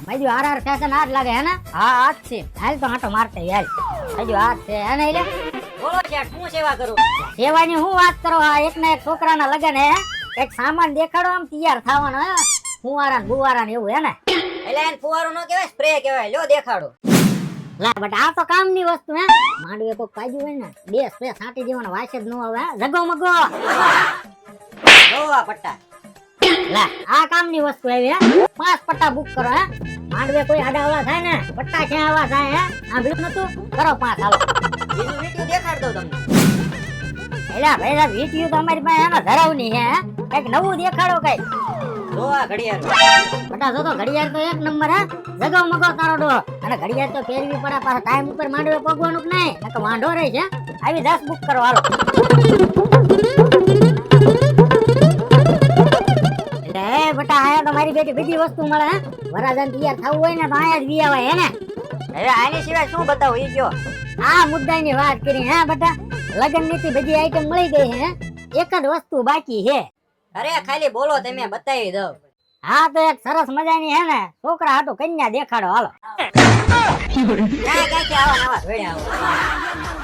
બાજુ R fashion આજ લાગે હે ને? હા આજ છે. હાલ તો આટો મારતે હાલ. બાજુ આજ છે હે ને એટલે? બોલો શેઠ, હું સેવા કરું? સેવાની હું વાત કરો? આ એક ને એક છોકરાના લગન હે. એક સામાન દેખાડો આમ તૈયાર થવાનો હે. ફુવારા ને બુવારા ને એવું હે ને? એટલે એને ફુવારો નો કહેવાય, સ્પ્રે કહેવાય. લ્યો દેખાડો. લા બટ આ તો કામની વસ્તુ હે. માંડવે કોક પાજ્યું હોય ને, બે સ્પ્રે છાંટી દેવાનો, વાસ જ ન આવે હે. જગો મગો. જોવા પટ્ટા. લા આ કામની વસ્તુ આવી હે. 5 પટ્ટા બુક કરો હે. માંડવે કોઈ આડાવડા થાય ને, પટ્ટા ક્યાં આવા થાય હે? આ ભીડ નતું કરો 5 હાલો. બીજું વીડિયો દેખાડ દઉં તમને. એલા ભાઈ વીટીયુ તો અમારી પાસે એનો ધરાવની હે. કઈક નવું દેખાડો કઈ. જોવા ઘડિયાળ. બટા જો તો ઘડિયાળ તો એક નંબર હે. જગાવ મગો તારો ડો. અને ઘડિયાળ તો પહેરવી પડે, પાછા ટાઈમ ઉપર માંડવે પગવાનું કે નહીં, નકર વાંઢો રહી છે. આવી 10 બુક કરો હાલો. એટલે બટા આયા તો મારી બેટી બીજી વસ્તુ મળે હે. વરાજાને તૈયાર થવું હોય ને તો આયા જ વી આવે હે ને. હવે આની સિવાય શું બતાવું ઈ કયો? આ મુદ્દાની વાત કરી હે બટા. લગન ની બધી આઈટમ મળી ગઈ હે. એક જ વસ્તુ બાકી હે. અરે ખાલી બોલો, તમે બતાવી દઉં. હા તો એક સરસ મજાની હે ને છોકરા હાટુ કન્યા દેખાડો હાલો. ક્યાંથી આવા નવા જોડ્યા આવો.